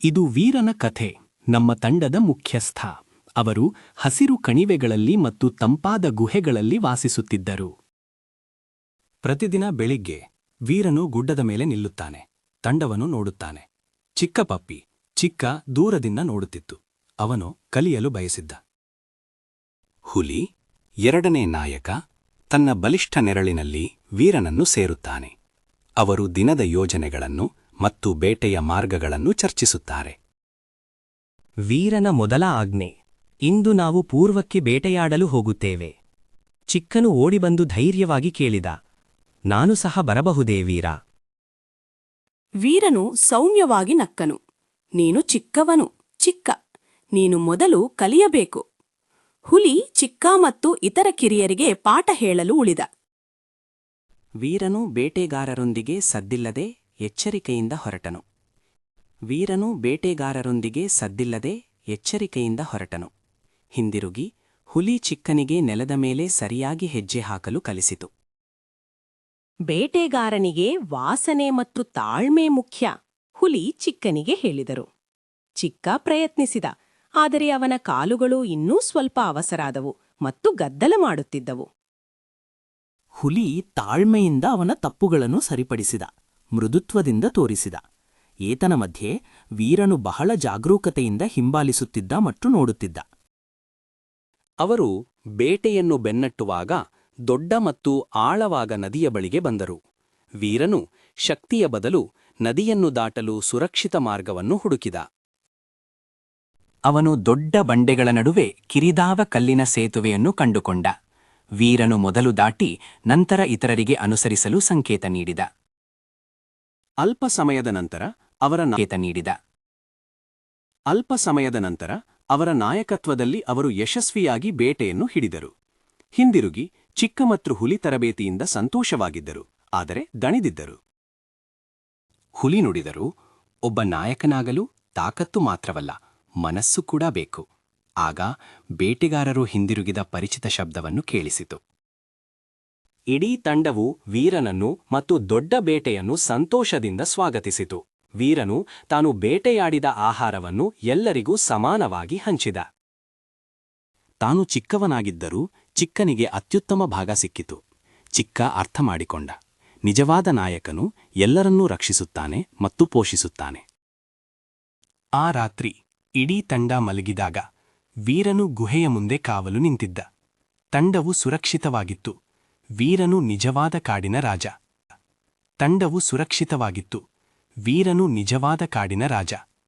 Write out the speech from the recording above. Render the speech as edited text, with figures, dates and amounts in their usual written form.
ಇದು ವೀರನ ಕಥೆ. ನಮ್ಮ ತಂಡದ ಮುಖ್ಯಸ್ಥ. ಅವರು ಹಸಿರು ಕಣಿವೆಗಳಲ್ಲಿ ಮತ್ತು ತಂಪಾದ ಗುಹೆಗಳಲ್ಲಿ ವಾಸಿಸುತ್ತಿದ್ದರು. ಪ್ರತಿದಿನ ಬೆಳಿಗ್ಗೆ ವೀರನು ಗುಡ್ಡದ ಮೇಲೆ ನಿಲ್ಲುತ್ತಾನೆ. ತಂಡವನ್ನು ನೋಡುತ್ತಾನೆ. ಚಿಕ್ಕ ಪಪ್ಪಿ ಚಿಕ್ಕ ದೂರದಿಂದ ನೋಡುತ್ತಿತ್ತು. ಅವನು ಕಲಿಯಲು ಬಯಸಿದ್ದ. ಹುಲಿ, ಎರಡನೇ ನಾಯಕ, ತನ್ನ ಬಲಿಷ್ಠ ನೆರಳಿನಲ್ಲಿ ವೀರನನ್ನು ಸೇರುತ್ತಾನೆ. ಅವರು ದಿನದ ಯೋಜನೆಗಳನ್ನು ಮತ್ತು ಬೇಟೆಯ ಮಾರ್ಗಗಳನ್ನು ಚರ್ಚಿಸುತ್ತಾರೆ. ವೀರನ ಮೊದಲ ಆಜ್ಞೆ: ಇಂದು ನಾವು ಪೂರ್ವಕ್ಕೆ ಬೇಟೆಯಾಡಲು ಹೋಗುತ್ತೇವೆ. ಚಿಕ್ಕನು ಓಡಿಬಂದು ಧೈರ್ಯವಾಗಿ ಕೇಳಿದ, ನಾನು ಸಹ ಬರಬಹುದೇ ವೀರ? ವೀರನು ಸೌಮ್ಯವಾಗಿ ನಕ್ಕನು. ನೀನು ಚಿಕ್ಕವನು, ಚಿಕ್ಕ. ನೀನು ಮೊದಲು ಕಲಿಯಬೇಕು. ಹುಲಿ ಚಿಕ್ಕ ಮತ್ತು ಇತರ ಕಿರಿಯರಿಗೆ ಪಾಠ ಹೇಳಲು ಉಳಿದ. ವೀರನು ಬೇಟೆಗಾರರೊಂದಿಗೆ ಸದ್ದಿಲ್ಲದೆ ಎಚ್ಚರಿಕೆಯಿಂದ ಹೊರಟನು. ಹಿಂದಿರುಗಿ ಹುಲಿ ಚಿಕ್ಕನಿಗೆ ನೆಲದ ಮೇಲೆ ಸರಿಯಾಗಿ ಹೆಜ್ಜೆ ಹಾಕಲು ಕಲಿಸಿತು. ಬೇಟೆಗಾರನಿಗೆ ವಾಸನೆ ಮತ್ತು ತಾಳ್ಮೆ ಮುಖ್ಯ, ಹುಲಿ ಚಿಕ್ಕನಿಗೆ ಹೇಳಿದರು. ಚಿಕ್ಕ ಪ್ರಯತ್ನಿಸಿದ, ಆದರೆ ಅವನ ಕಾಲುಗಳು ಇನ್ನೂ ಸ್ವಲ್ಪ ಅವಸರಾದವು ಮತ್ತು ಗದ್ದಲ ಮಾಡುತ್ತಿದ್ದವು. ಹುಲಿ ತಾಳ್ಮೆಯಿಂದ ಅವನ ತಪ್ಪುಗಳನ್ನು ಸರಿಪಡಿಸಿದ, ಮೃದುತ್ವದಿಂದ ತೋರಿಸಿದ. ಏತನ ಮಧ್ಯೆ ವೀರನು ಬಹಳ ಜಾಗರೂಕತೆಯಿಂದ ಹಿಂಬಾಲಿಸುತ್ತಿದ್ದ ಮತ್ತು ನೋಡುತ್ತಿದ್ದ. ಅವರು ಬೇಟೆಯನ್ನು ಬೆನ್ನಟ್ಟುವಾಗ ದೊಡ್ಡ ಮತ್ತು ಆಳವಾದ ನದಿಯ ಬಳಿಗೆ ಬಂದರು. ವೀರನು ಶಕ್ತಿಯ ಬದಲು ನದಿಯನ್ನು ದಾಟಲು ಸುರಕ್ಷಿತ ಮಾರ್ಗವನ್ನು ಹುಡುಕಿದ. ಅವನು ದೊಡ್ಡ ಬಂಡೆಗಳ ನಡುವೆ ಕಿರಿದಾದ ಕಲ್ಲಿನ ಸೇತುವೆಯನ್ನು ಕಂಡುಕೊಂಡ. ವೀರನು ಮೊದಲು ದಾಟಿ ನಂತರ ಇತರರಿಗೆ ಅನುಸರಿಸಲು ಸಂಕೇತ ನೀಡಿದ. ಅಲ್ಪ ಸಮಯದ ನಂತರ ಅವರ ನಾಯಕತ್ವದಲ್ಲಿ ಅವರು ಯಶಸ್ವಿಯಾಗಿ ಬೇಟೆಯನ್ನು ಹಿಡಿದರು. ಹಿಂದಿರುಗಿ ಚಿಕ್ಕ ಮತ್ತು ಹುಲಿ ತರಬೇತಿಯಿಂದ ಸಂತೋಷವಾಗಿದ್ದರು, ಆದರೆ ದಣಿದಿದ್ದರು. ಹುಲಿ ನುಡಿದರು, ಒಬ್ಬ ನಾಯಕನಾಗಲು ತಾಕತ್ತು ಮಾತ್ರವಲ್ಲ, ಮನಸ್ಸು ಕೂಡ ಬೇಕು. ಆಗ ಬೇಟೆಗಾರರು ಹಿಂದಿರುಗಿದ ಪರಿಚಿತ ಶಬ್ದವನ್ನು ಕೇಳಿಸಿತು. ಇಡೀ ತಂಡವು ವೀರನನ್ನು ಮತ್ತು ದೊಡ್ಡ ಬೇಟೆಯನ್ನು ಸಂತೋಷದಿಂದ ಸ್ವಾಗತಿಸಿತು. ವೀರನು ತಾನು ಬೇಟೆಯಾಡಿದ ಆಹಾರವನ್ನು ಎಲ್ಲರಿಗೂ ಸಮಾನವಾಗಿ ಹಂಚಿದ. ತಾನು ಚಿಕ್ಕವನಾಗಿದ್ದರೂ ಚಿಕ್ಕನಿಗೆ ಅತ್ಯುತ್ತಮ ಭಾಗ ಸಿಕ್ಕಿತು. ಚಿಕ್ಕ ಅರ್ಥ ಮಾಡಿಕೊಂಡ, ನಿಜವಾದ ನಾಯಕನು ಎಲ್ಲರನ್ನೂ ರಕ್ಷಿಸುತ್ತಾನೆ ಮತ್ತು ಪೋಷಿಸುತ್ತಾನೆ. ಆ ರಾತ್ರಿ ಇಡೀ ತಂಡ ಮಲಗಿದಾಗ ವೀರನು ಗುಹೆಯ ಮುಂದೆ ಕಾವಲು ನಿಂತಿದ್ದ. ತಂಡವು ಸುರಕ್ಷಿತವಾಗಿತ್ತು. ವೀರನು ನಿಜವಾದ ಕಾಡಿನ ರಾಜ.